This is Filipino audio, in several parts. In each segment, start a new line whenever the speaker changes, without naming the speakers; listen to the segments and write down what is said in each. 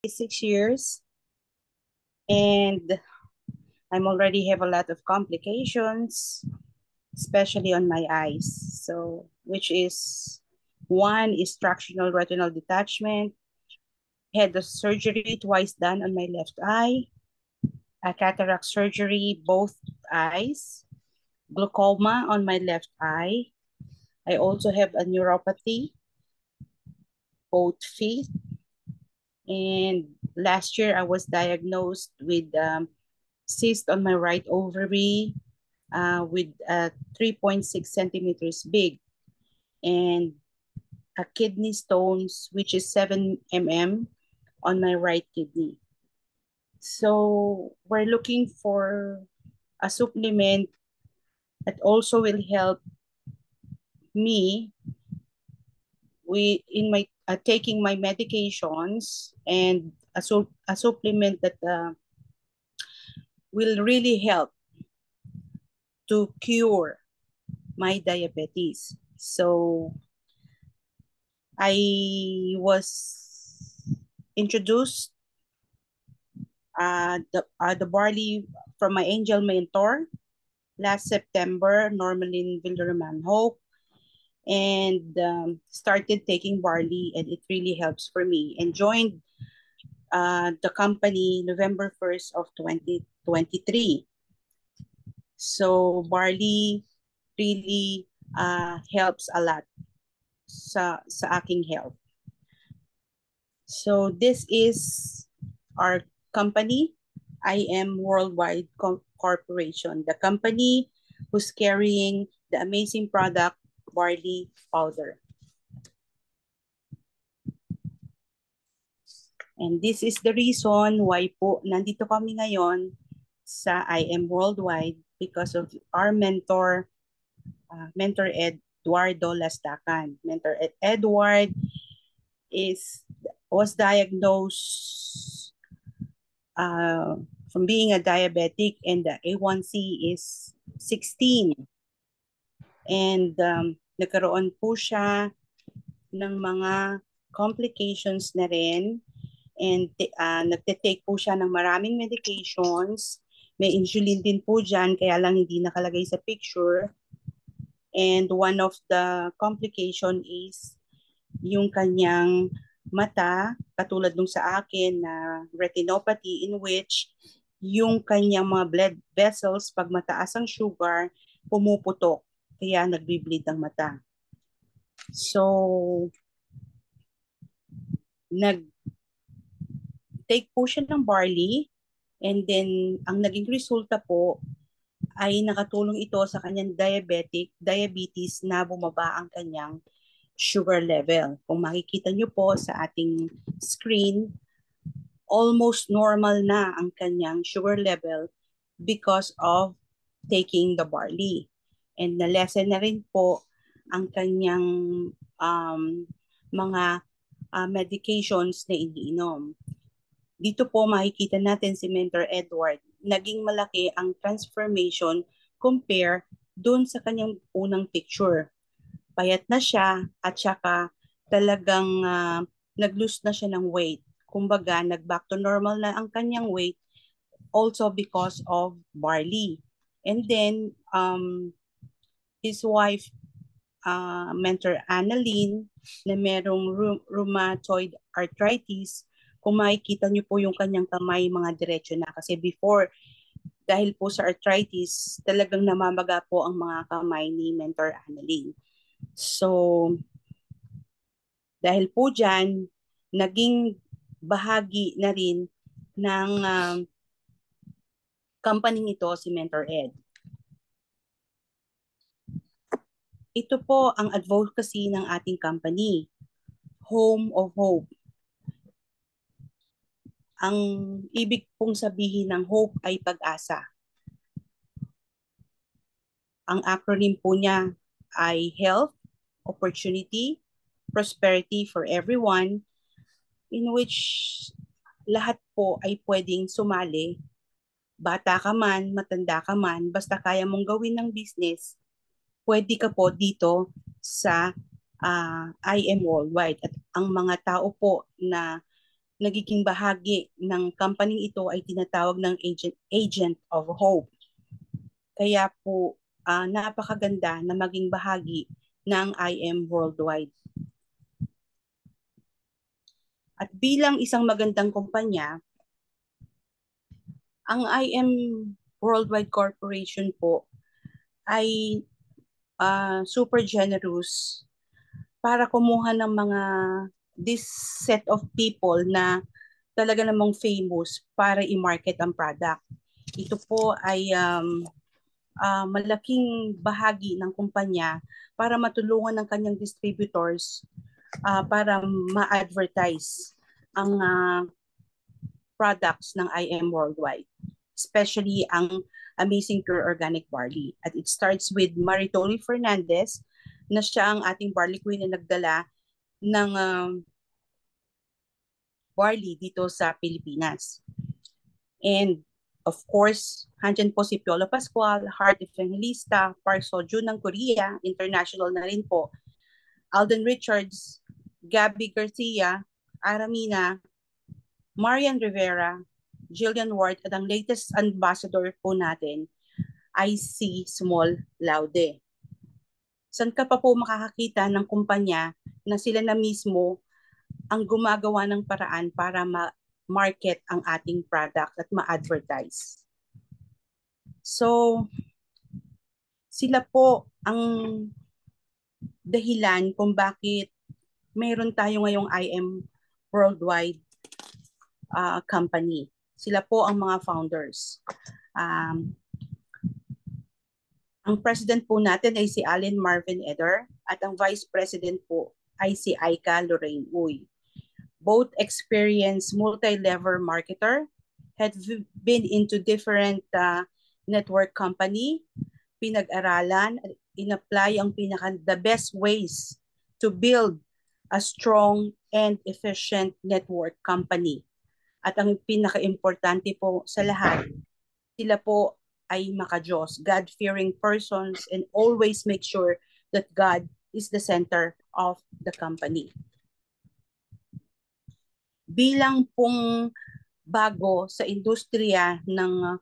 6 years, and I'm already have a lot of complications, especially on my eyes. So, which is one is fractional retinal detachment, had the surgery twice done on my left eye, a cataract surgery both eyes, glaucoma on my left eye. I also have a neuropathy, both feet. And last year I was diagnosed with cyst on my right ovary with 3.6 centimeters big, and a kidney stones, which is 7 mm on my right kidney. So we're looking for a supplement that also will help me in my taking my medications, and a supplement that will really help to cure my diabetes. So I was introduced the barley from my angel mentor last September, Normalin Vilderman Hope, and started taking barley, and it really helps for me. And joined the company November 1st of 2023. So barley really helps a lot sa aking health. So this is our company, IM Worldwide Corporation, the company who's carrying the amazing product, barley powder. And this is the reason why po nandito kami ngayon sa IM Worldwide, because of our mentor, Mentor Eduardo Lastacan. Mentor Edward was diagnosed from being a diabetic, and the A1C is 16. And nagkaroon po siya ng mga complications na rin, and nagte-take po siya ng maraming medications. May insulin din po dyan, kaya lang hindi nakalagay sa picture. And one of the complication is yung kanyang mata, katulad nung sa akin na retinopathy, in which yung kanyang mga blood vessels, pag mataas ang sugar, pumuputok, kaya nagbi-bleed ang mata. So, nag-take po siya ng barley, and then ang naging resulta po ay nakatulong ito sa kanyang diabetes na bumaba ang kanyang sugar level. Kung makikita nyo po sa ating screen, almost normal na ang kanyang sugar level because of taking the barley. And na-lessen na rin po ang kanyang mga medications na iniinom. Dito po makikita natin si Mentor Edward. Naging malaki ang transformation compare dun sa kanyang unang picture. Payat na siya, at saka talagang nag-lose na siya ng weight. Kumbaga, nag-back to normal na ang kanyang weight, also because of barley. And then, his wife, Mentor Annalyn, na merong rheumatoid arthritis. Kung makikita niyo po yung kanyang kamay, mga diretso na. Kasi before, dahil po sa arthritis, talagang namamaga po ang mga kamay ni Mentor Annalyn. So, dahil po dyan, naging bahagi na rin ng company ito si Mentor Ed. Ito po ang advocacy ng ating company, Home of Hope. Ang ibig pong sabihin ng hope ay pag-asa. Ang acronym po niya ay health, opportunity, prosperity for everyone, in which lahat po ay pwedeng sumali. Bata ka man, matanda ka man, basta kaya mong gawin ng business, pwede ka po dito sa IM Worldwide. At ang mga tao po na nagiging bahagi ng company ito ay tinatawag ng agent of hope. Kaya po napakaganda na maging bahagi ng IM Worldwide. At bilang isang magandang kumpanya, ang IM Worldwide Corporation po ay super generous para kumuha ng mga this set of people na talaga namang famous para i-market ang product. Ito po ay malaking bahagi ng kumpanya para matulungan ng kanyang distributors para ma-advertise ang products ng IM Worldwide, especially ang Amazing Pure Organic Barley. At it starts with Maritoli Fernandez, na siya ang ating barley queen na nagdala ng barley dito sa Pilipinas. And of course, handyan po si Piolo Pascual, Heart Evangelista, Park Seo-joon ng Korea, international na rin po, Alden Richards, Gabby Garcia, Aramina, Marian Rivera, Jillian Ward, at ang latest ambassador po natin ay si Small Laude. Saan ka pa po makakakita ng kumpanya na sila na mismo ang gumagawa ng paraan para ma-market ang ating product at ma-advertise? So, sila po ang dahilan kung bakit mayroon tayo ngayong IM Worldwide company. Sila po ang mga founders. Ang president po natin ay si Allen Marvin Eder at ang vice president po ay si Aika Lorraine Uy. Both experienced multi-level marketer, had been into different network company, pinag-aralan, in-apply ang the best ways to build a strong and efficient network company. At ang pinaka-importante po sa lahat, sila po ay maka-Diyos, God-fearing persons, and always make sure that God is the center of the company. Bilang pong bago sa industriya ng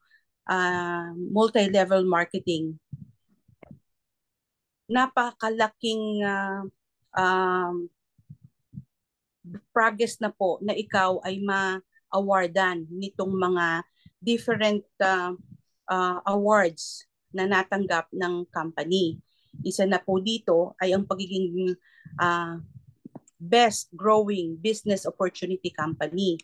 multi-level marketing, napakalaking progress na po na ikaw ay ma-awardan nitong mga different awards na natanggap ng company. Isa na po dito ay ang pagiging Best Growing Business Opportunity Company.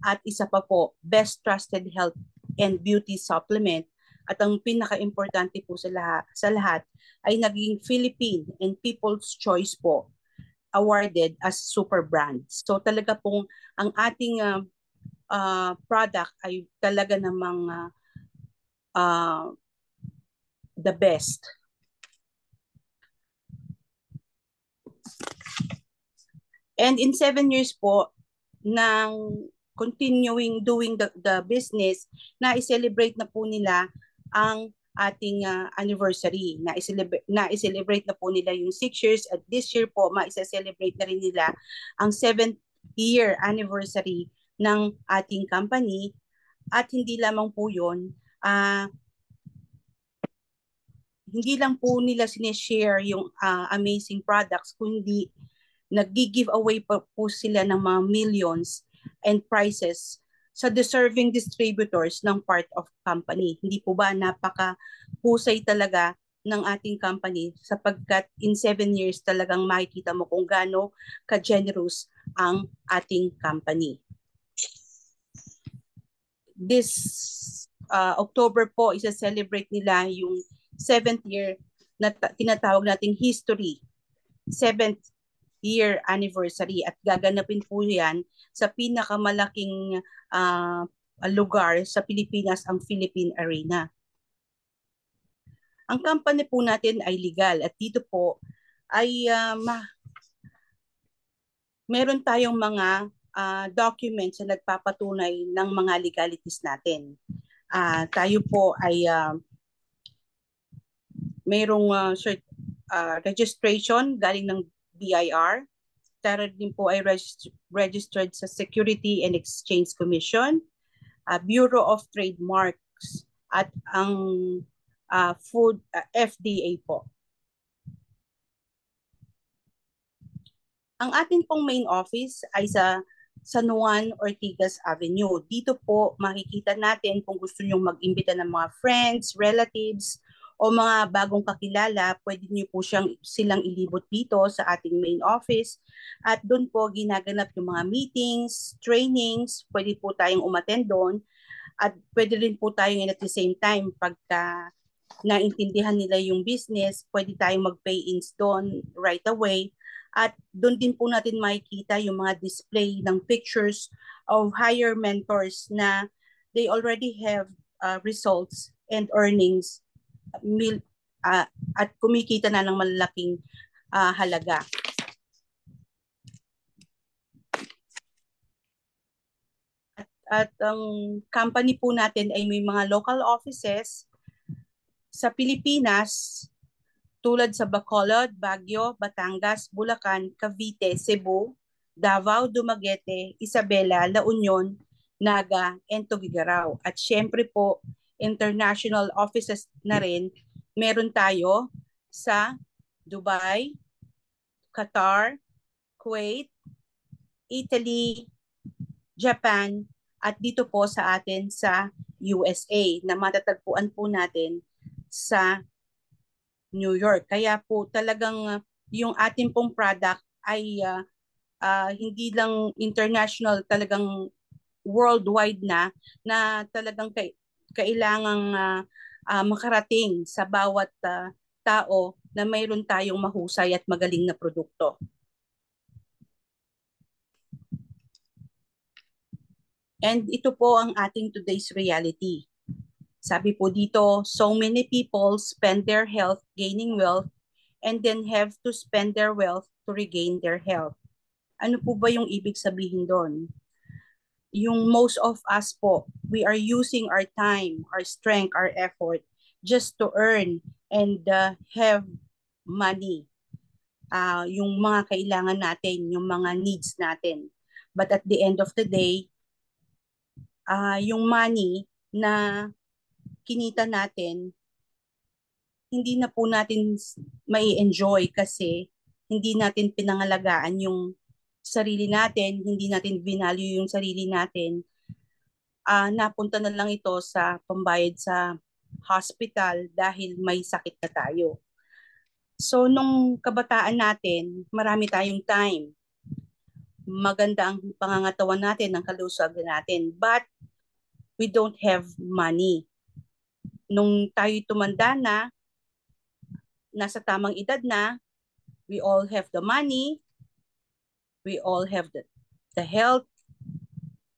At isa pa po, Best Trusted Health and Beauty Supplement. At ang pinaka-importante po sa lahat ay naging Philippine and People's Choice po, awarded as super brand. So talaga pong ang ating product ay talaga namang the best. And in 7 years po ng continuing doing the business, na-celebrate na po nila ang ating anniversary. Na-celebrate na po nila yung 6 years at this year po ma-celebrate na rin nila ang 7th year anniversary ng ating company. At hindi lamang po yun, hindi lang po nila sinishare yung amazing products, kundi nag-give away po sila ng mga millions and prizes sa deserving distributors ng part of company. Hindi po ba napaka-husay talaga ng ating company sapagkat in 7 years talagang makikita mo kung gaano ka-generous ang ating company. This October po, isa-celebrate nila yung 7th year na tinatawag nating history, 7th year anniversary, at gaganapin po yan sa pinakamalaking lugar sa Pilipinas, ang Philippine Arena. Ang company po natin ay legal at dito po ay meron tayong mga documents na nagpapatunay ng mga legalities natin. Tayo po ay mayroong registration galing ng BIR. tayo din po ay registered sa Security and Exchange Commission, Bureau of Trademarks, at ang FDA po. Ang atin pong main office ay sa San Juan Ortigas Avenue. Dito po makikita natin kung gusto nyong mag-imbita ng mga friends, relatives, o mga bagong kakilala, pwede niyo po silang ilibot dito sa ating main office. At doon po ginaganap yung mga meetings, trainings, pwede po tayong umattend doon. At pwede rin po tayong at the same time, pagka naintindihan nila yung business, pwede tayong mag-pay-ins doon right away. At doon din po natin makikita yung mga display ng pictures of higher mentors na they already have results and earnings at kumikita na ng malalaking halaga. At ang company po natin ay may mga local offices sa Pilipinas, tulad sa Bacolod, Baguio, Batangas, Bulacan, Cavite, Cebu, Davao, Dumaguete, Isabela, La Union, Naga, and Tuguegarao. At syempre po, international offices na rin, meron tayo sa Dubai, Qatar, Kuwait, Italy, Japan, at dito po sa atin sa USA na matatagpuan po natin sa New York. Kaya po talagang yung ating pong product ay hindi lang international, talagang worldwide na talagang kailangang makarating sa bawat tao na mayroon tayong mahusay at magaling na produkto. And ito po ang ating today's reality. Sabi po dito, so many people spend their health gaining wealth and then have to spend their wealth to regain their health. Ano po ba yung ibig sabihin doon? Yung most of us po, we are using our time, our strength, our effort just to earn and have money. Yung mga kailangan natin, yung mga needs natin. But at the end of the day, yung money na kinita natin, hindi na po natin may enjoy kasi hindi natin pinangalagaan yung sarili natin, hindi natin binalue yung sarili natin. Napunta na lang ito sa pambayad sa hospital dahil may sakit na tayo. So nung kabataan natin, marami tayong time. Maganda ang pangangatawan natin, ang kalusugan natin, but we don't have money. Nung tayo tumanda na, nasa tamang edad na, we all have the money, we all have the health,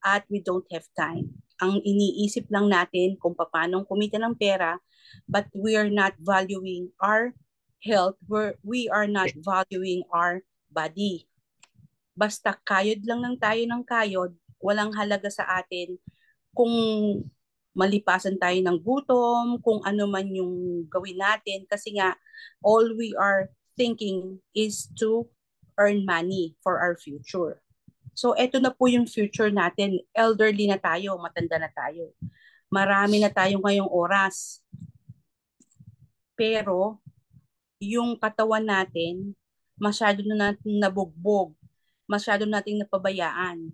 at we don't have time. Ang iniisip lang natin kung paano kumita ng pera, but we are not valuing our health, we are not valuing our body. Basta kayod lang tayo ng kayod, walang halaga sa atin kung malipasan tayo ng gutom, kung ano man yung gawin natin. Kasi nga, all we are thinking is to earn money for our future. So, eto na po yung future natin. Elderly na tayo, matanda na tayo. Marami na tayo ngayong oras. Pero, yung katawan natin, masyado na natin nabugbog. Masyado nating napabayaan.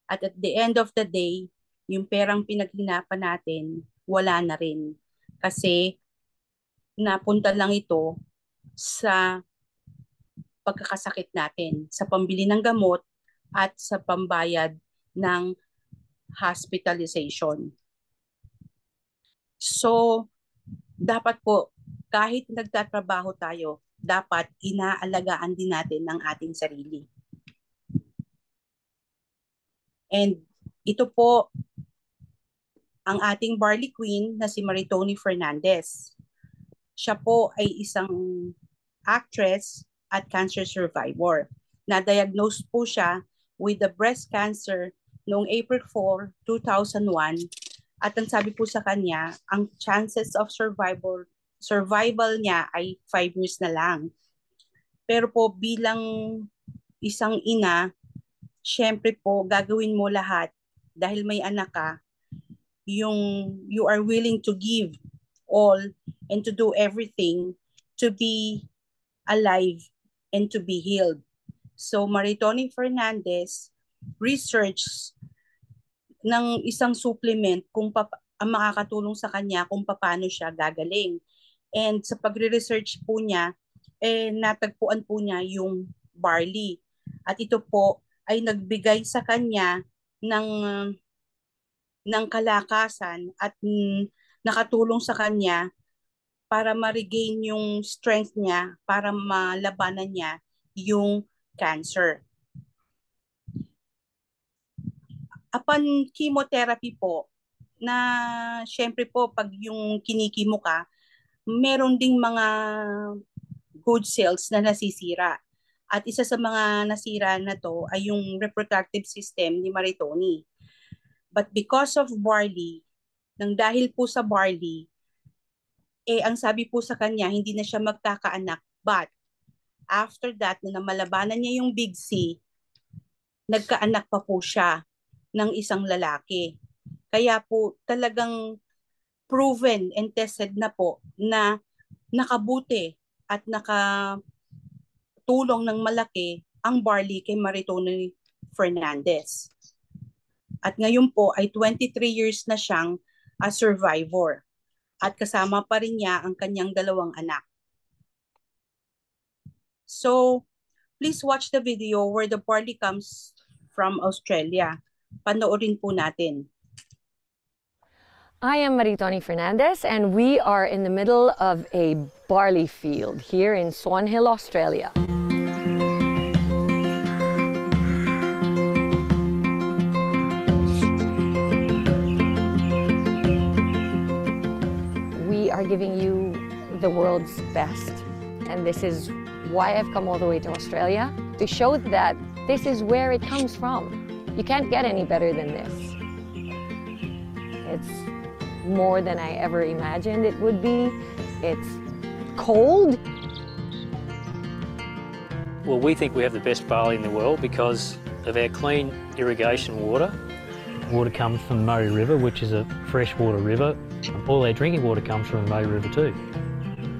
At the end of the day, yung perang pinaghinapan natin, wala na rin. Kasi napunta lang ito sa pagkakasakit natin, sa pambili ng gamot at sa pambayad ng hospitalization. So, dapat po, kahit nagtatrabaho tayo, dapat inaalagaan din natin ang ating sarili. And ito po ang ating Barley Queen na si Maritoni Fernandez. Siya po ay isang actress at cancer survivor. Na-diagnose po siya with the breast cancer noong April 4, 2001. At ang sabi po sa kanya, ang chances of survival niya ay 5 years na lang. Pero po bilang isang ina, syempre po, gagawin mo lahat dahil may anak ka, you are willing to give all and to do everything to be alive and to be healed. So Maritoni Fernandez research ng isang supplement kung ang makakatulong sa kanya kung paano siya gagaling. And sa pagre-research po niya, natagpuan po niya yung barley. At ito po ay nagbigay sa kanya ng kalakasan at nakatulong sa kanya para ma-regain yung strength niya para malabanan niya yung cancer. Upon chemotherapy po, na syempre po pag yung kinikimo ka, meron ding mga good cells na nasisira. At isa sa mga nasira na to ay yung reproductive system ni Maritoni. But because of barley, nang dahil po sa barley, ang sabi po sa kanya, hindi na siya magkakaanak. But after that, na namalabanan niya yung Big C, nagkaanak pa po siya ng isang lalaki. Kaya po talagang proven and tested na po na nakabuti at nakatulong ng malaki ang barley kay Maritoni Fernandez. At ngayon po ay 23 years na siyang a survivor. At kasama pa rin niya ang kanyang 2 anak. So, please watch the video where the barley comes from Australia. Panoorin po natin.
I am Maritoni Fernandez, and we are in the middle of a barley field here in Swan Hill, Australia. We are giving you the world's best, and this is why I've come all the way to Australia, to show that this is where it comes from. You can't get any better than this. It's more than I ever imagined it would be. It's cold.
Well, we think we have the best barley in the world because of our clean irrigation water. Water comes from the Murray River, which is a freshwater river. All our drinking water comes from the Murray River too.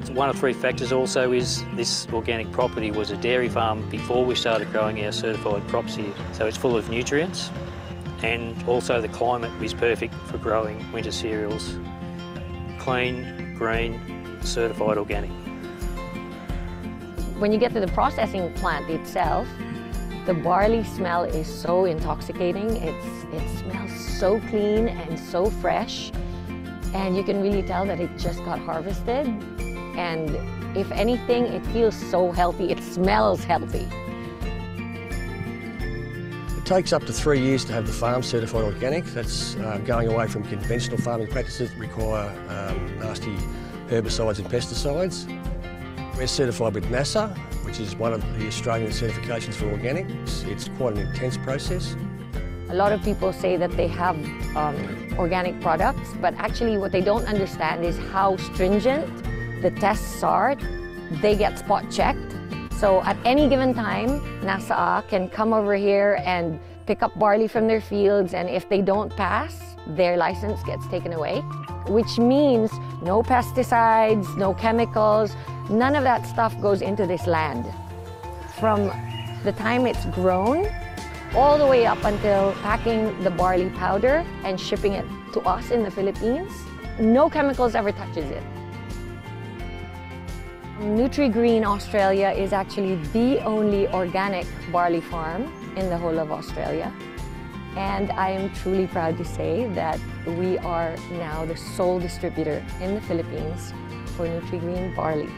So one of 3 factors also is this organic property was a dairy farm before we started growing our certified crops here. So it's full of nutrients, and also the climate is perfect for growing winter cereals. Clean, green, certified organic.
When you get to the processing plant itself, the barley smell is so intoxicating. It smells so clean and so fresh, and you can really tell that it just got harvested. And if anything, it feels so healthy. It smells healthy.
It takes up to 3 years to have the farm certified organic. That's going away from conventional farming practices that require nasty herbicides and pesticides. We're certified with NASA, which is one of the Australian certifications for organic. It's quite an intense process.
A lot of people say that they have organic products, but actually what they don't understand is how stringent the tests are. They get spot checked. So at any given time, NASA can come over here and pick up barley from their fields, and if they don't pass, their license gets taken away, which means no pesticides, no chemicals, none of that stuff goes into this land. From the time it's grown, all the way up until packing the barley powder and shipping it to us in the Philippines, no chemicals ever touches it. Nutri-Green Australia is actually the only organic barley farm in the whole of Australia. And I am truly proud to say that we are now the sole distributor in the Philippines for Nutri-Green barley.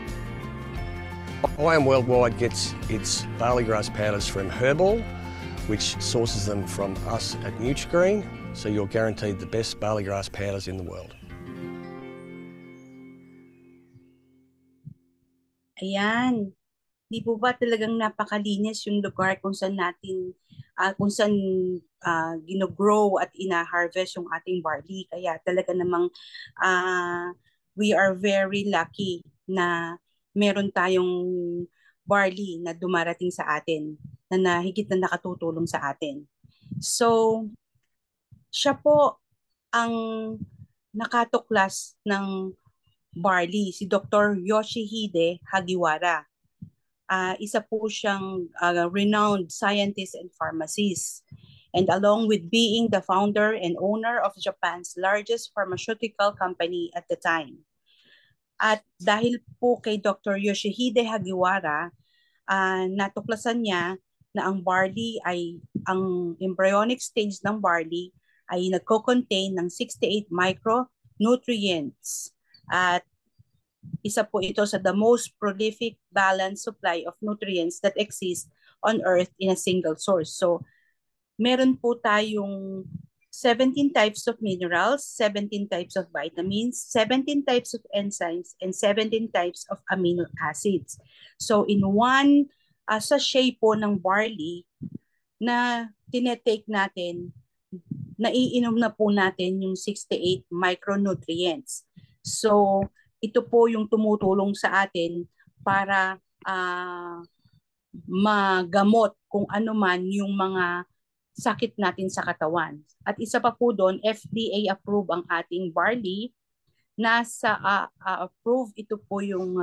IAM Worldwide gets its barley grass powders from Herbal, which sources them from us at Nutri-Green, so you're guaranteed the best barley grass powders in the world.
Ayan. Di po ba talagang napakalinis yung lugar kung saan natin, gino-grow at ina-harvest yung ating barley. Kaya talaga namang we are very lucky na meron tayong barley na dumarating sa atin na higit na nakatutulong sa atin. So, siya po ang nakatuklas ng barley, si Dr. Yoshihide Hagiwara. Isa po siyang renowned scientist and pharmacist. And along with being the founder and owner of Japan's largest pharmaceutical company at the time. At dahil po kay Dr. Yoshihide Hagiwara, natuklasan niya na ang barley ay, ang embryonic stage ng barley ay nagko-contain ng 68 micronutrients. At isa po ito sa the most prolific balanced supply of nutrients that exist on Earth in a single source. So, meron po tayong 17 types of minerals, 17 types of vitamins, 17 types of enzymes, and 17 types of amino acids. So in one sachet po ng barley na tinetake natin, naiinom na po natin yung 68 micronutrients. So ito po yung tumutulong sa atin para magamot kung ano man yung mga sakit natin sa katawan. At isa pa po doon, FDA approve ang ating barley. Nasa approve ito po yung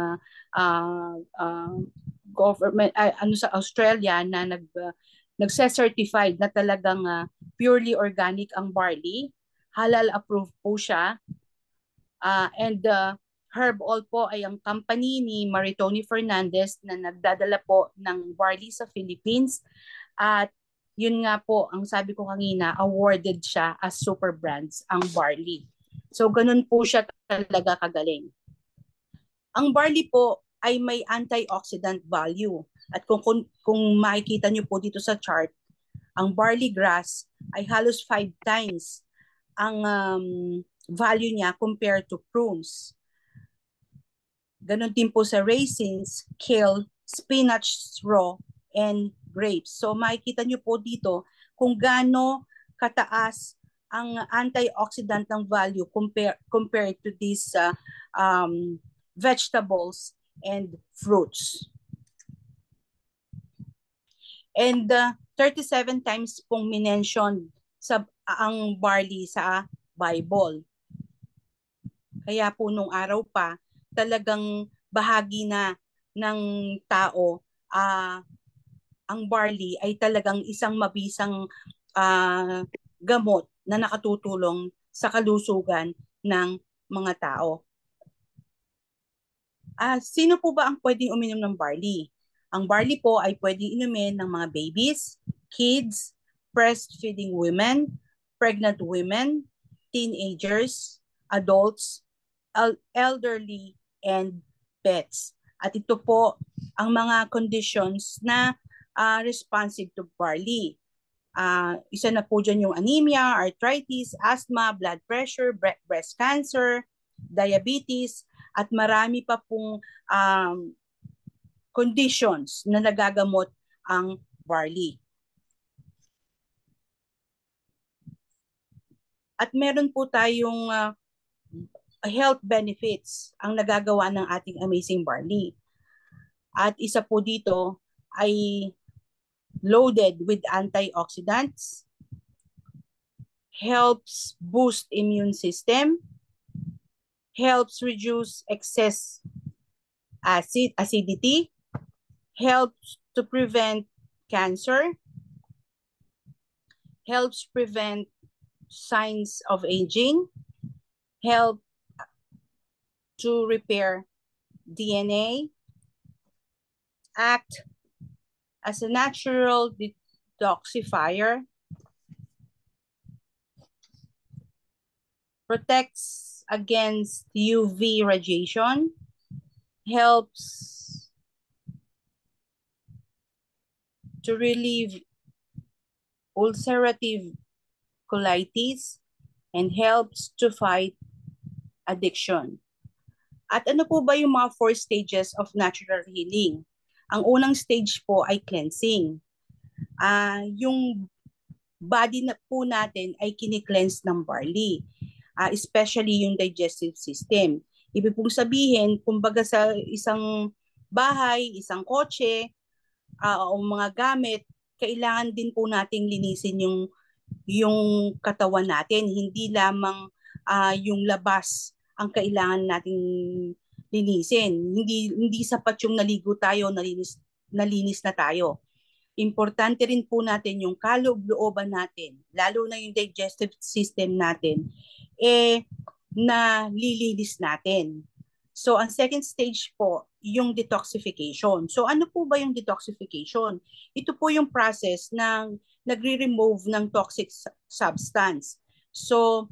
government sa Australia na nagse-certified na talagang purely organic ang barley. Halal approved po siya. And Herb All po ay ang company ni Maritoni Fernandez na nagdadala po ng barley sa Philippines. At yun nga po, ang sabi ko kanina, awarded siya as super brands ang barley. So, ganun po siya talaga kagaling. Ang barley po ay may antioxidant value. At kung makikita nyo po dito sa chart, ang barley grass ay halos 5 times ang value niya compared to prunes. Ganun din po sa raisins, kale, spinach, straw, and grapes. So makikita nyo po dito kung gaano kataas ang antioxidant ng value compared to these vegetables and fruits. And 37 times pong minention ang barley sa Bible. Kaya po nung araw pa, talagang bahagi na ng tao, ang barley ay talagang isang mabisang gamot na nakatutulong sa kalusugan ng mga tao. Sino po ba ang pwedeng uminom ng barley? Ang barley po ay pwedeng inumin ng mga babies, kids, breastfeeding women, pregnant women, teenagers, adults, elderly, and pets. At ito po ang mga conditions na responsive to barley. Isa na po dyan yung anemia, arthritis, asthma, blood pressure, breast cancer, diabetes, at marami pa pong conditions na nagagamot ang barley. At meron po tayong health benefits ang nagagawa ng ating amazing barley. At isa po dito ay loaded with antioxidants, helps boost immune system, helps reduce excess acidity, helps to prevent cancer, helps prevent signs of aging, help to repair DNA, act as a natural detoxifier, protects against UV radiation, helps to relieve ulcerative colitis, and helps to fight addiction. At ano po ba yung mga 4 stages of natural healing? Ang unang stage po ay cleansing. Yung body na po natin ay kini-cleanse ng barley, especially yung digestive system. Ibig pong sabihin, kumbaga sa isang bahay, isang kotse, o mga gamit, kailangan din po nating linisin yung katawan natin. Hindi lamang yung labas ang kailangan nating linisin. Hindi sapat yung naligo tayo, nalinis na tayo. Importante rin po natin yung kaloob-looban natin, lalo na yung digestive system natin, na lilinis natin. So, ang second stage po, yung detoxification. So, ano po ba yung detoxification? Ito po yung process ng nagre-remove ng toxic substance. So,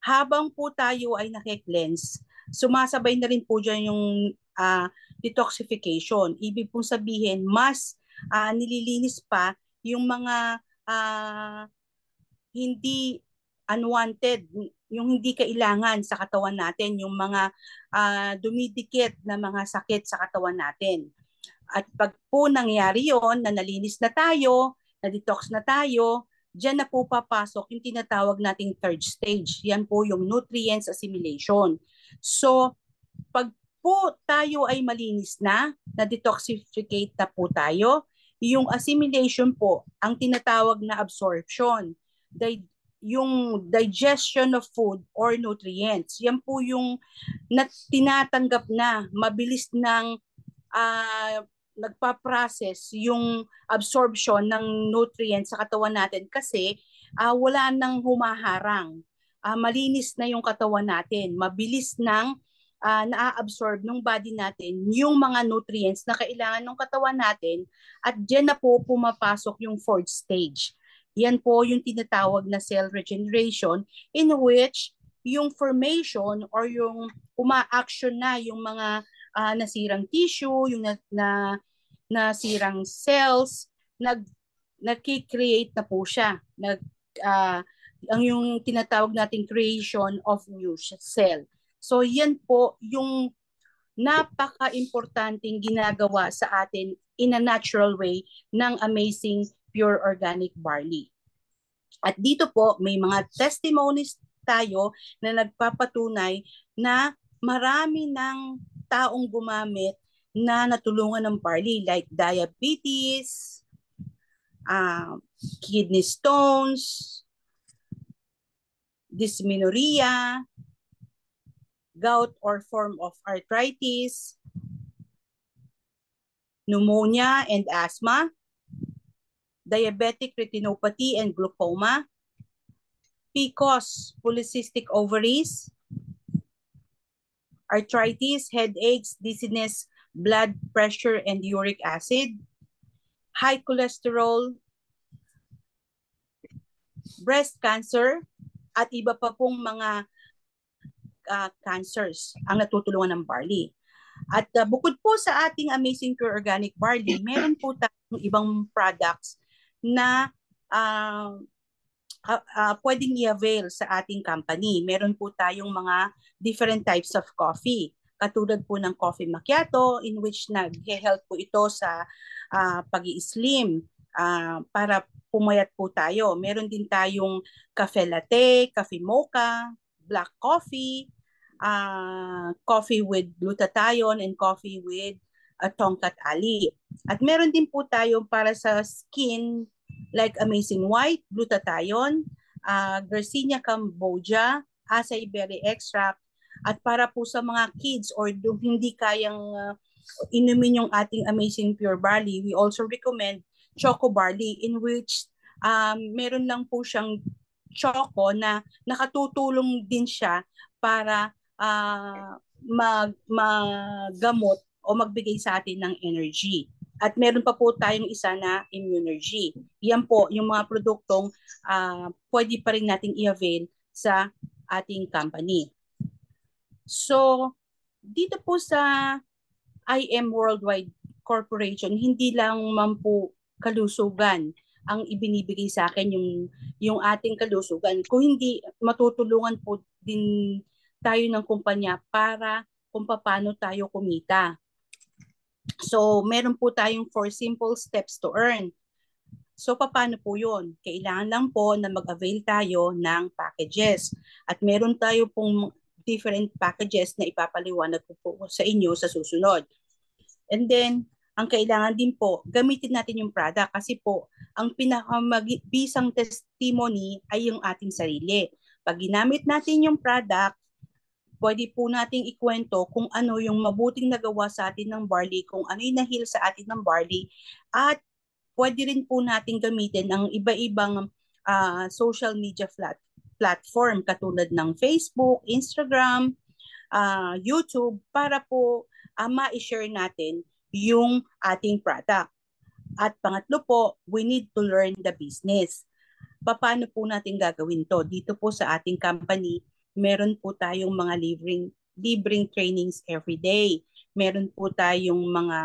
habang po tayo ay naki-cleanse, sumasabay na rin po dyan yung detoxification. Ibig pong sabihin, mas nililinis pa yung mga hindi unwanted, yung hindi kailangan sa katawan natin, yung mga dumidikit na mga sakit sa katawan natin. At pag po nangyari yon, na nalinis na tayo, na detox na tayo, diyan na po papasok yung tinatawag nating third stage. Yan po yung nutrients assimilation. So, pag po tayo ay malinis na detoxificate na po tayo, yung assimilation po, ang tinatawag na absorption, yung digestion of food or nutrients. Yan po yung tinatanggap na, mabilis ng nagpa-process yung absorption ng nutrients sa katawan natin kasi wala nang humaharang. Malinis na yung katawan natin, mabilis nang na-absorb ng body natin yung mga nutrients na kailangan ng katawan natin, at dyan na po pumapasok yung fourth stage. Yan po yung tinatawag na cell regeneration, in which yung formation or yung uma-action na yung mga nasirang tissue, yung nasirang cells, nag-create na po siya. Ang yung tinatawag nating creation of new cell. So yan po yung napaka-importanting ginagawa sa atin in a natural way ng Amazing Pure Organic Barley. At dito po may mga testimonies tayo na nagpapatunay na marami ng taong gumamit na natulungan ng barley, like diabetes, kidney stones, dysmenorrhea, gout or form of arthritis, pneumonia and asthma, diabetic retinopathy and glaucoma, PCOS, polycystic ovaries, arthritis, headaches, dizziness, blood pressure and uric acid, high cholesterol, breast cancer, at iba pa pong mga cancers ang natutulungan ng barley. At bukod po sa ating Amazing Pure Organic Barley, meron po tayong ibang products na pwedeng i-avail sa ating company. Meron po tayong mga different types of coffee. Katulad po ng coffee macchiato, in which nag-help po ito sa pag-i-slim, para pumayat po tayo. Meron din tayong cafe latte, cafe mocha, black coffee, coffee with glutathione, and coffee with Tongkat Ali. At meron din po tayo para sa skin, like Amazing White, glutathione, Garcinia cambogia, acai berry extract, at para po sa mga kids or hindi kayang inumin yung ating Amazing Pure Barley, we also recommend Choco Barley, in which meron lang po siyang choco na nakatutulong din siya para magamot o magbigay sa atin ng energy. At meron pa po tayong isa na Immunergy. Yan po yung mga produktong pwede pa rin nating i-avail sa ating company. So, dito po sa IM Worldwide Corporation, hindi lang man po kalusugan ang ibinibigay sa akin, yung ating kalusugan. Kung hindi, matutulungan po din tayo ng kumpanya para kung paano tayo kumita. So, meron po tayong 4 simple steps to earn. So, paano po yun? Kailangan lang po na mag-avail tayo ng packages. At meron tayo pong different packages na ipapaliwanag ko po sa inyo sa susunod. And then, ang kailangan din po, gamitin natin yung product kasi po, ang pinakamabisang testimony ay yung ating sarili. Pag ginamit natin yung product, pwede po nating ikwento kung ano yung mabuting nagawa sa atin ng barley, kung ano yung nahil sa atin ng barley, at pwede rin po nating gamitin ang iba-ibang social media platform katulad ng Facebook, Instagram, YouTube para po ma-share natin yung ating product. At pangatlo po, we need to learn the business. Paano po natin gagawin to? Dito po sa ating company, meron po tayong mga libreng trainings every day. Meron po tayong mga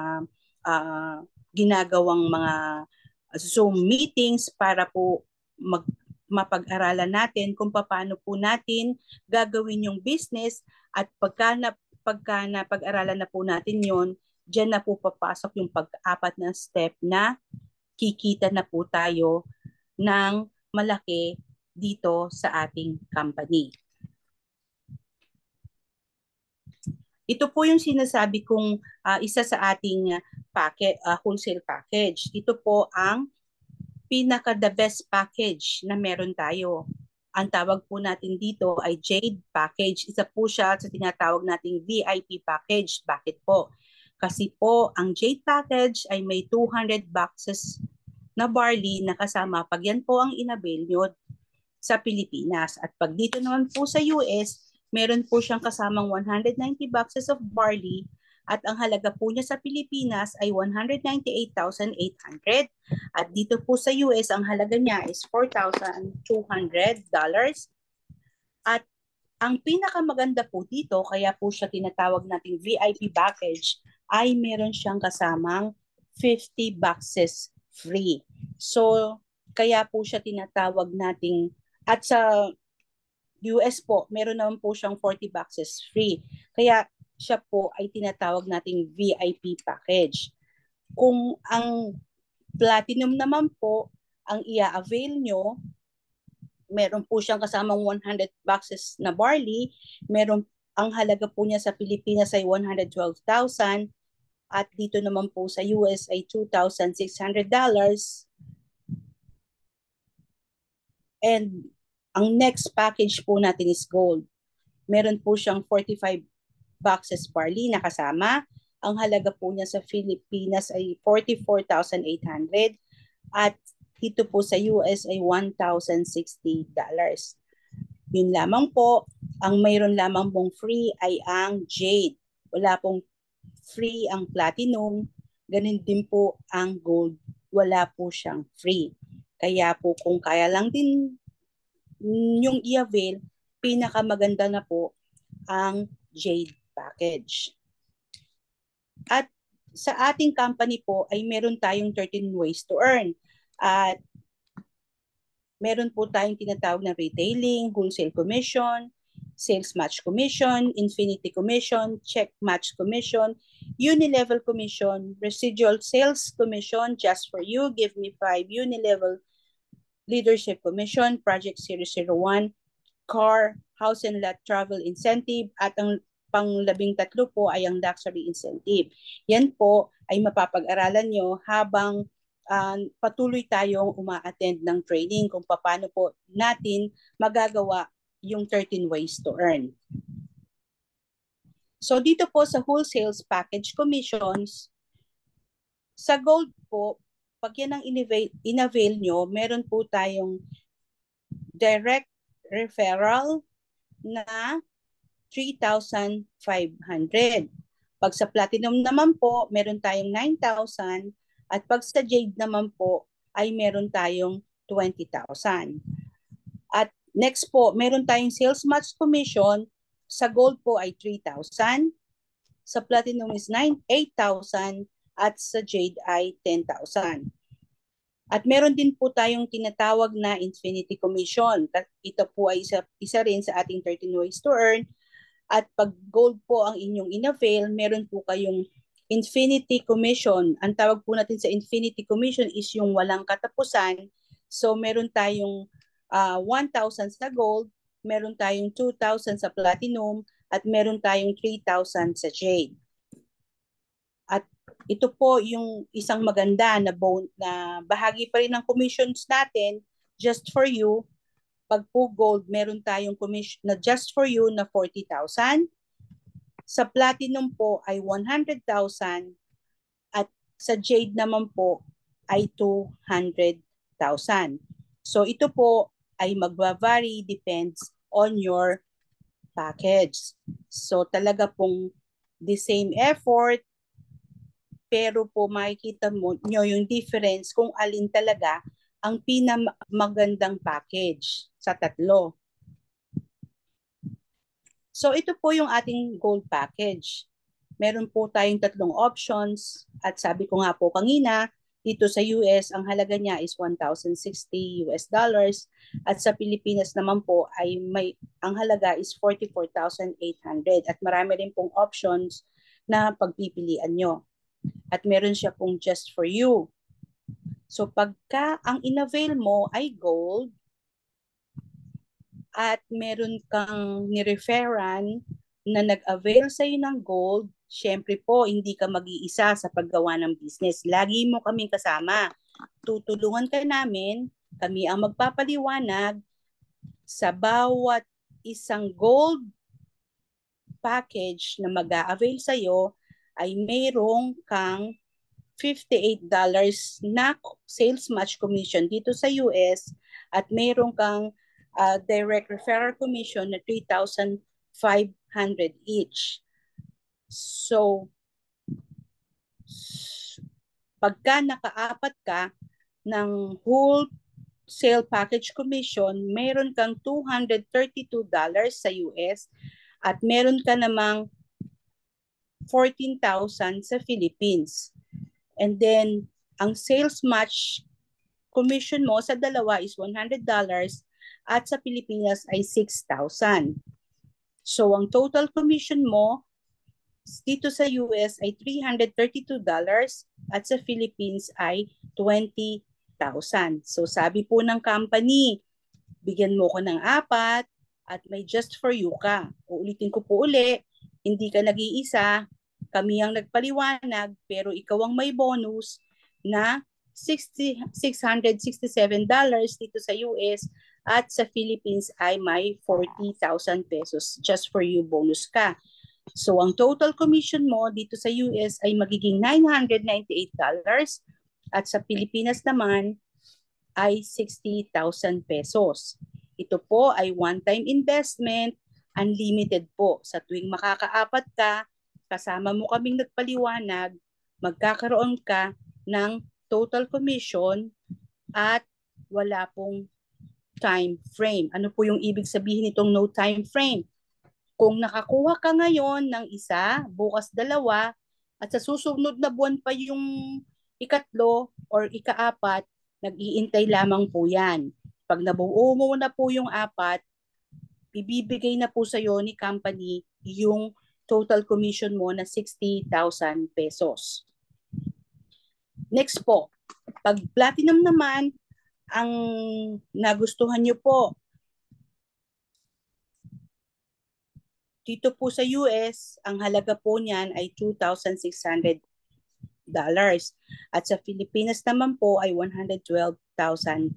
ginagawang mga Zoom meetings para po mapag-aralan natin kung paano po natin gagawin yung business at pagka napag-aralan na po natin yon, diyan na po papasok yung pag-apat na step na kikita na po tayo ng malaki dito sa ating company. Ito po yung sinasabi kong isa sa ating wholesale package. Ito po ang pinaka-the best package na meron tayo. Ang tawag po natin dito ay Jade Package. Isa po siya sa tinatawag nating VIP package. Bakit po? Kasi po, ang Jade Package ay may 200 boxes na barley na kasama pag yan po ang inavail nyo sa Pilipinas. At pag dito naman po sa US, meron po siyang kasamang 190 boxes of barley at ang halaga po niya sa Pilipinas ay $198,800. At dito po sa US, ang halaga niya is $4,200. At ang pinakamaganda po dito, kaya po siya tinatawag nating VIP package, ay meron siyang kasamang 50 boxes free. So, kaya po siya tinatawag nating, at sa US po, meron naman po siyang 40 boxes free. Kaya siya po ay tinatawag nating VIP package. Kung ang platinum naman po, ang i-avail nyo, meron po siyang kasamang 100 boxes na barley, meron ang halaga po niya sa Pilipinas ay $112,000 at dito naman po sa US ay $2,600. And ang next package po natin is gold. Meron po siyang 45 boxes barley na kasama. Ang halaga po niya sa Pilipinas ay $44,800 at dito po sa US ay $1,060. Yun lamang po, ang mayroon lamang pong free ay ang jade. Wala pong free ang platinum, ganun din po ang gold. Wala po siyang free. Kaya po kung kaya lang din yung i-avail, pinakamaganda na po ang jade package. At sa ating company po ay meron tayong 13 ways to earn. At meron po tayong tinatawag na retailing, wholesale commission, sales match commission, infinity commission, check match commission, unilevel commission, residual sales commission, just for you, give me 5 unilevel leadership commission, project 001, car, house and lot travel incentive, at ang pang-13 po ay ang luxury incentive. Yan po ay mapapag-aralan nyo habang patuloy tayong uma-attend ng training kung paano po natin magagawa yung 13 ways to earn. So dito po sa wholesales package commissions, sa gold po, pag yan ang in-avail nyo, meron po tayong direct referral na 3,500. Pag sa platinum naman po, meron tayong 9,000 at pag sa jade naman po ay meron tayong 20,000. At next po, meron tayong sales match commission. Sa gold po ay 3,000. Sa platinum is 8,000 at sa jade ay 10,000. At meron din po tayong tinatawag na infinity commission. Ito po ay isa rin sa ating 13 ways to earn. At pag gold po ang inyong in-avail, meron po kayong infinity commission. Ang tawag po natin sa infinity commission is yung walang katapusan. So meron tayong 1,000 sa gold, meron tayong 2,000 sa platinum, at meron tayong 3,000 sa jade. At Ito po yung isang maganda na bahagi pa rin ng commissions natin, just for you. Pag po gold, meron tayong commission na just for you na 40,000. Sa platinum po ay 100,000 at sa jade naman po ay 200,000. So ito po ay magva-vary, depends on your package. So talaga pong the same effort, pero po makikita nyo yung difference kung alin talaga ang pinamagandang package sa tatlo. So ito po yung ating gold package. Meron po tayong tatlong options at sabi ko nga po kanina, dito sa US ang halaga niya is $1,060 at sa Pilipinas naman po ay ang halaga is 44,800 at marami rin pong options na pagpipilian nyo. At meron siya pong just for you. So pagka ang inavail mo ay gold at meron kang nireferan na nag-avail sa'yo ng gold, syempre po hindi ka mag-iisa sa paggawa ng business. Lagi mo kaming kasama. Tutulungan ka namin, kami ang magpapaliwanag sa bawat isang gold package na mag-a-avail sa'yo ay mayroong kang $58 na sales match commission dito sa US at mayroong kang direct referral commission na 3,500 each. So, pagka nakaapat ka ng wholesale package commission, meron kang $232 sa US at meron ka namang 14,000 sa Philippines. And then, ang sales match commission mo sa dalawa is $100 at sa Pilipinas ay 6,000. So, ang total commission mo dito sa US ay $332 at sa Philippines ay 20,000. So, sabi po ng company, bigyan mo ko ng 4 at may just for you ka. Uulitin ko po uli, hindi ka nag-iisa, kami ang nagpaliwanag, pero ikaw ang may bonus na $667 dito sa US at sa Philippines ay may 40,000 pesos just for you bonus ka. So ang total commission mo dito sa US ay magiging $998 at sa Pilipinas naman ay 60,000 pesos. Ito po ay one-time investment, unlimited po. Sa tuwing makakaapat ka, kasama mo kaming nagpaliwanag, magkakaroon ka ng total commission at wala pong time frame. Ano po yung ibig sabihin nitong no time frame? Kung nakakuha ka ngayon ng isa, bukas dalawa, at sa susunod na buwan pa yung ikatlo or ikaapat, nag-iintay lamang po yan. Pag nabuo mo na po yung 4, ibibigay na po sa'yo ni company yung total commission mo na 60,000 pesos. Next po, pag platinum naman, ang nagustuhan nyo po, dito po sa US, ang halaga po niyan ay $2,600. At sa Pilipinas naman po ay 112,000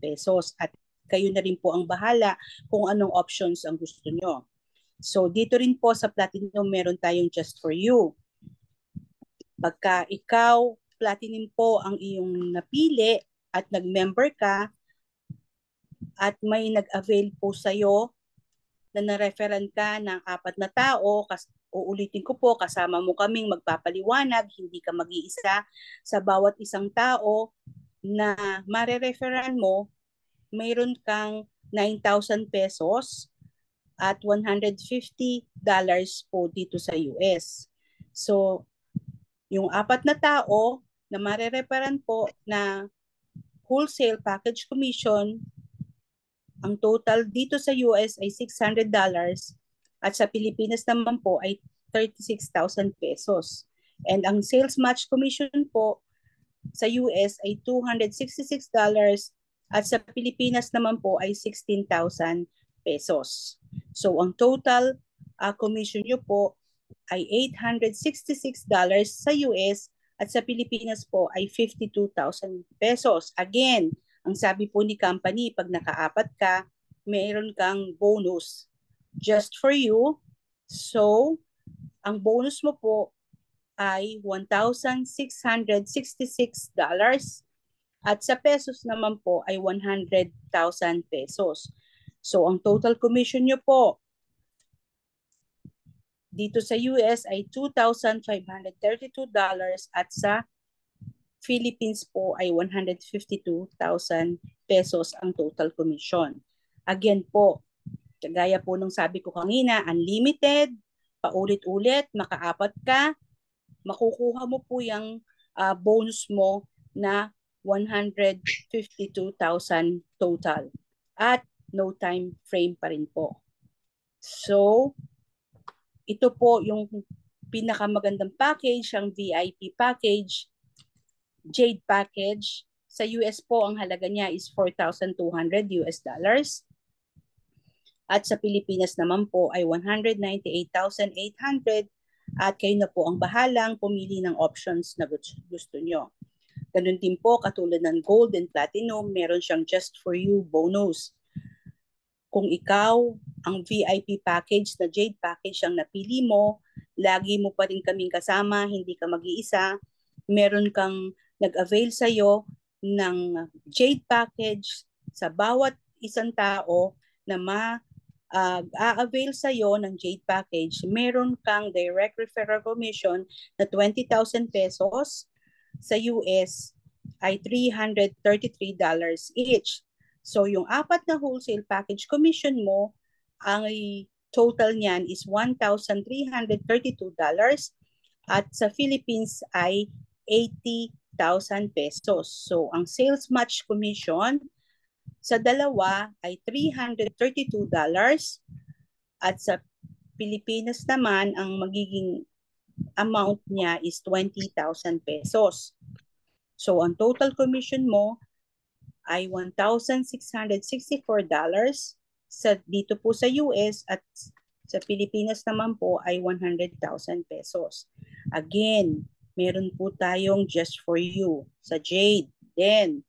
pesos. At kayo na rin po ang bahala kung anong options ang gusto nyo. So dito rin po sa platinum meron tayong just for you. Pagka ikaw, platinum po ang iyong napili at nag-member ka at may nag-avail po sa'yo na nareferan ka ng 4 na tao, uulitin ko po, kasama mo kaming magpapaliwanag, hindi ka mag-iisa. Sa bawat isang tao na marereferan mo, mayroon kang 9,000 pesos at $150 po dito sa US. So, yung 4 na tao na marereferan po na wholesale package commission, ang total dito sa US ay $600 at sa Pilipinas naman po ay 36,000 pesos. And ang sales match commission po sa US ay $266 at sa Pilipinas naman po ay 16,000 pesos. So ang total commission nyo po ay $866 sa US at sa Pilipinas po ay 52,000 pesos. Again, ang sabi po ni company, pag nakaapat ka, mayroon kang bonus just for you. So, ang bonus mo po ay $1,666 at sa pesos naman po ay 100,000 pesos. So, ang total commission nyo po dito sa US ay $2,532 at sa Philippines po ay 152,000 pesos ang total commission. Again po, gaya po nung sabi ko kanina, unlimited, paulit-ulit, makaapat ka, makukuha mo po yung bonus mo na 152,000 total at no time frame pa rin po. So, ito po yung pinakamagandang package, ang VIP package, Jade package. Sa US po, ang halaga niya is $4,200 US. At sa Pilipinas naman po ay 198,800 at kayo na po ang bahalang pumili ng options na gusto nyo. Ganun din po, katulad ng Gold and Platinum, meron siyang just for you bonus. Kung ikaw ang VIP package na Jade package ang napili mo, lagi mo pa rin kaming kasama, hindi ka mag-iisa, meron kang nag-avail sa'yo ng Jade package sa bawat isang tao na a-avail sa'yo ng Jade package, meron kang direct referral commission na 20,000 pesos. Sa US ay $333 each. So yung apat na wholesale package commission mo, ang total niyan is $1,332 at sa Philippines ay 80,000 pesos. So ang sales match commission sa dalawa ay $332 at sa Pilipinas naman ang magiging amount niya is 20,000 pesos. So ang total commission mo ay $1,664 dito po sa US at sa Pilipinas naman po ay 100,000 pesos. Again, meron po tayong just for you sa Jade. Then,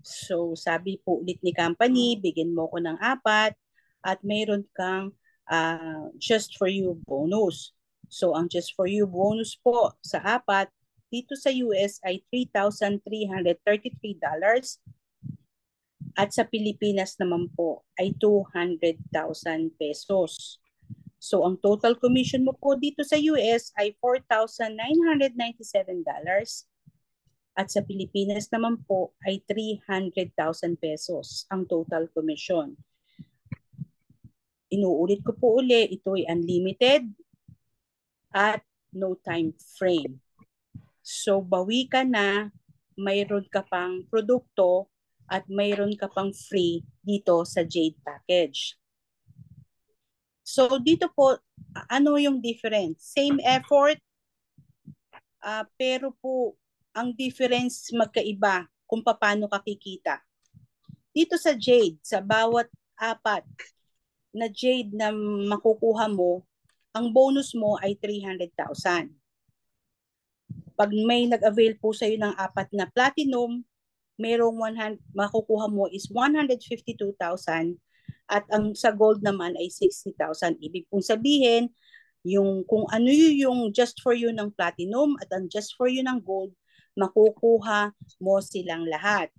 so sabi po ulit ni company, bigyan mo ko ng 4 at meron kang just for you bonus. So ang just for you bonus po sa 4 dito sa US ay $3,333 at sa Pilipinas naman po ay 200,000 pesos. So ang total commission mo po dito sa US ay $4,997 at sa Pilipinas naman po ay 300,000 pesos ang total commission. Inuulit ko po uli, ito ay unlimited at no time frame. So bawi ka na, mayroon ka pang produkto at mayroon ka pang free dito sa Jade package. So dito po, ano yung difference? Same effort, pero po ang difference magkaiba kung paano ka kikita. Dito sa Jade, sa bawat 4 na Jade na makukuha mo, ang bonus mo ay 300,000. Pag may nag-avail po sa'yo ng 4 na platinum, makukuha mo is 152,000 at ang sa gold naman ay 60,000. Ibig pong sabihin, yung kung ano yung just for you ng platinum at ang just for you ng gold, makukuha mo silang lahat.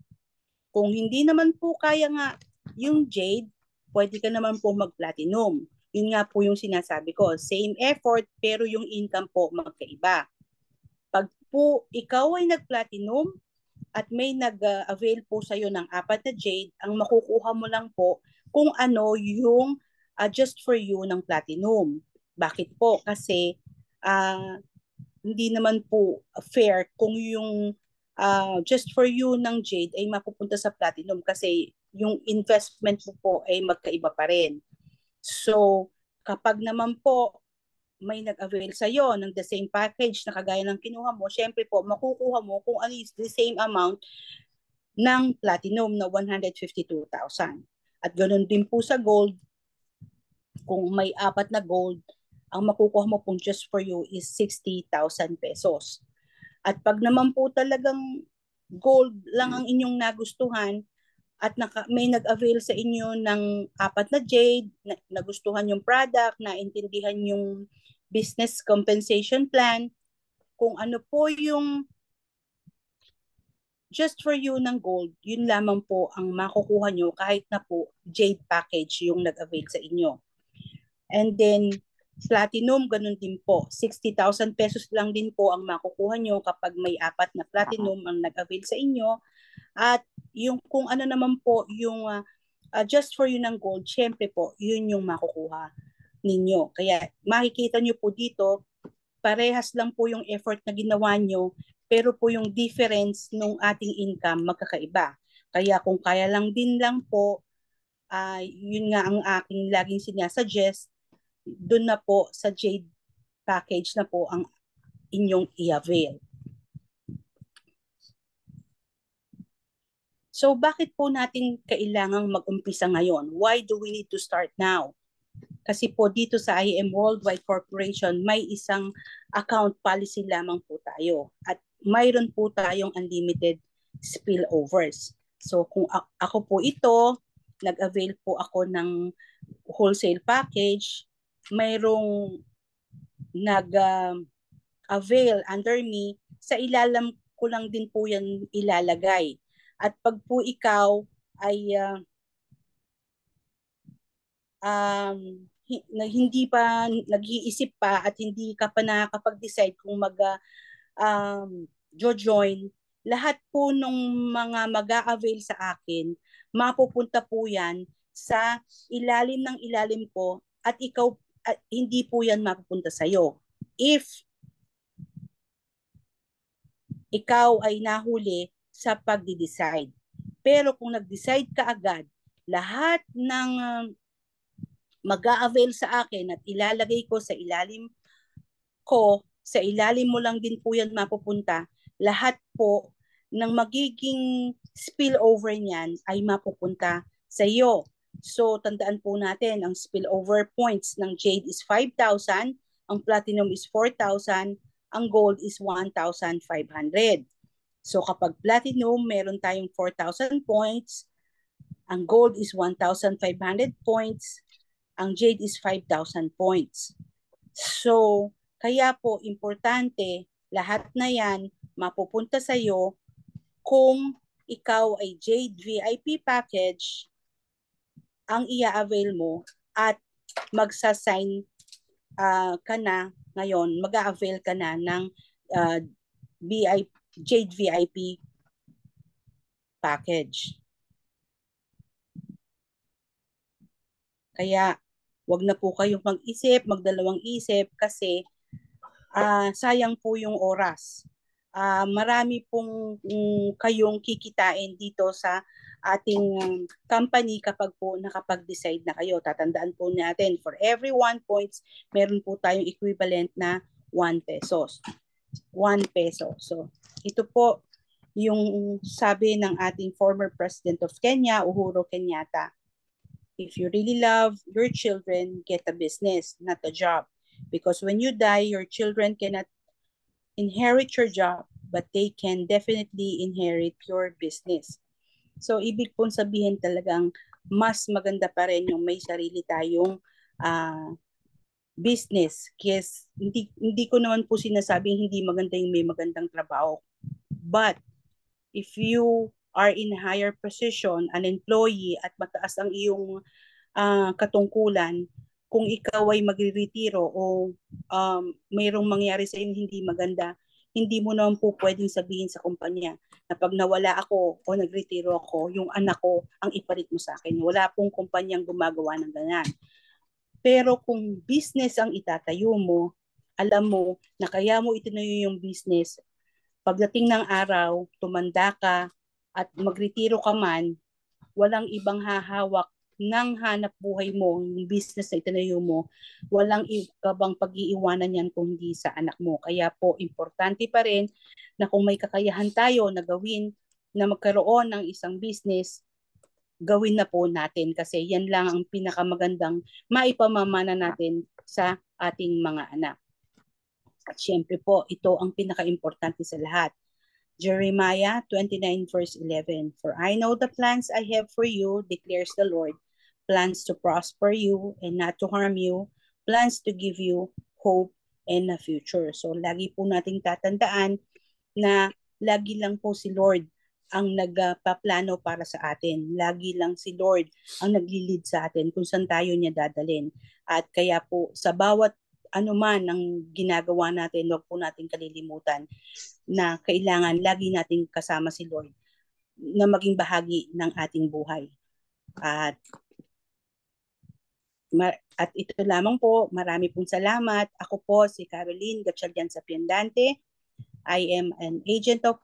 Kung hindi naman po kaya nga yung Jade, pwede ka naman po mag-platinum. Yun nga po yung sinasabi ko, same effort pero yung income po magkaiba. Pag po ikaw ay nag-platinum at may nag-avail po sa'yo ng 4 na Jade, ang makukuha mo lang po kung ano yung just for you ng platinum. Bakit po? Kasi hindi naman po fair kung yung just for you ng Jade ay mapupunta sa platinum kasi yung investment mo po ay magkaiba pa rin. So, kapag naman po may nag-avail sa'yo ng the same package na kagaya ng kinuha mo, syempre po, makukuha mo kung ano is the same amount ng platinum na 152,000. At ganoon din po sa gold, kung may 4 na gold, ang makukuha mo pong just for you is 60,000 pesos. At pag naman po talagang gold lang ang inyong nagustuhan at may nag-avail sa inyo ng 4 na jade, nagustuhan yung product, naintindihan yung business compensation plan, kung ano po yung just for you ng gold, yun lamang po ang makukuha nyo kahit na po jade package yung nag-avail sa inyo. And then, platinum, ganun din po. 60,000 pesos lang din po ang makukuha nyo kapag may 4 na platinum ang nag-avail sa inyo. At yung kung ano naman po yung just for you ng gold, syempre po, yun yung makukuha ninyo. Kaya makikita nyo po dito, parehas lang po yung effort na ginawa nyo, pero po yung difference nung ating income magkakaiba. Kaya kung kaya lang din lang po, yun nga ang aking laging sinasuggest, doon na po sa jade package na po ang inyong i-avail. So bakit po natin kailangang mag-umpisa ngayon? Why do we need to start now? Kasi po dito sa IAM Worldwide Corporation, may isang account policy lamang po tayo. At mayroon po tayong unlimited spillovers. So kung ako po ito, nag-avail po ako ng wholesale package, mayroong nag-avail under me, sa ilalim ko lang din po yan ilalagay. At pag po ikaw ay hindi pa nag-iisip pa at hindi ka pa nakakapag-decide kung join, lahat po nung mga mag-a-avail sa akin, mapupunta po yan sa ilalim ng ilalim ko at ikaw hindi po yan mapupunta sa'yo. If ikaw ay nahuli sa pagdi-decide. Pero kung nag-decide ka agad, lahat ng mag-a-avail sa akin at ilalagay ko sa ilalim mo lang din po yan mapupunta, lahat po ng magiging spillover niyan ay mapupunta sa iyo. So, tandaan po natin, ang spillover points ng jade is 5,000, ang platinum is 4,000, ang gold is 1,500. So, kapag platinum, meron tayong 4,000 points, ang gold is 1,500 points, ang jade is 5,000 points. So, kaya po, importante, lahat na yan mapupunta sa iyo kung ikaw ay Jade VIP package ang ia-avail mo at magsasign ka na ngayon, mag-a-avail ka na ng Jade VIP package. Kaya, wag na po kayong mag-isip, magdalawang isip kasi sayang po yung oras. Marami pong kayong kikitain dito sa ating company kapag po nakapag-decide na kayo. Tatandaan po natin, for every 1 points, meron po tayong equivalent na 1 pesos. 1 peso. So, ito po yung sabi ng ating former President of Kenya, Uhuru Kenyatta. If you really love your children, get a business, not a job. Because when you die, your children cannot inherit your job, but they can definitely inherit your business. So, ibig pong sabihin talagang mas maganda pa rin yung may sarili tayong business. Yes, hindi ko naman po sinasabing hindi maganda yung may magandang trabaho. But, if you are in a higher position, an employee, at mataas ang iyong katungkulan, kung ikaw ay magre-retiro o mayroong mangyari sa inyo hindi maganda, hindi mo naman po pwedeng sabihin sa kumpanya na pag nawala ako o nagretiro ako, yung anak ko ang ipalit mo sa akin. Wala pong kumpanyang gumagawa ng ganyan. Pero kung business ang itatayo mo, alam mo na kaya mo itinayo yung business, pagdating ng araw, tumanda ka at magretiro ka man, walang ibang hahawak ng hanap buhay mo, yung business na itinayo mo, walang ibang pag-iiwanan yan kung hindi sa anak mo. Kaya po, importante pa rin na kung may kakayahan tayo na gawin, na magkaroon ng isang business, gawin na po natin kasi yan lang ang pinakamagandang maipamamana natin sa ating mga anak. At syempre po, ito ang pinaka-importante sa lahat. Jeremiah 29 verse 11, "For I know the plans I have for you, declares the Lord, plans to prosper you and not to harm you, plans to give you hope and a future." So lagi po nating tatandaan na lagi lang po si Lord ang nagpaplano para sa atin. Lagi lang si Lord ang nagli-lead sa atin kung saan tayo niya dadalhin. At kaya po sa bawat anuman ang ginagawa natin, huwag po natin kalilimutan na kailangan lagi nating kasama si Lord na maging bahagi ng ating buhay. At ito lamang po, marami pong salamat. Ako po si Caroline Gatchalian Sapiendante. I am an agent of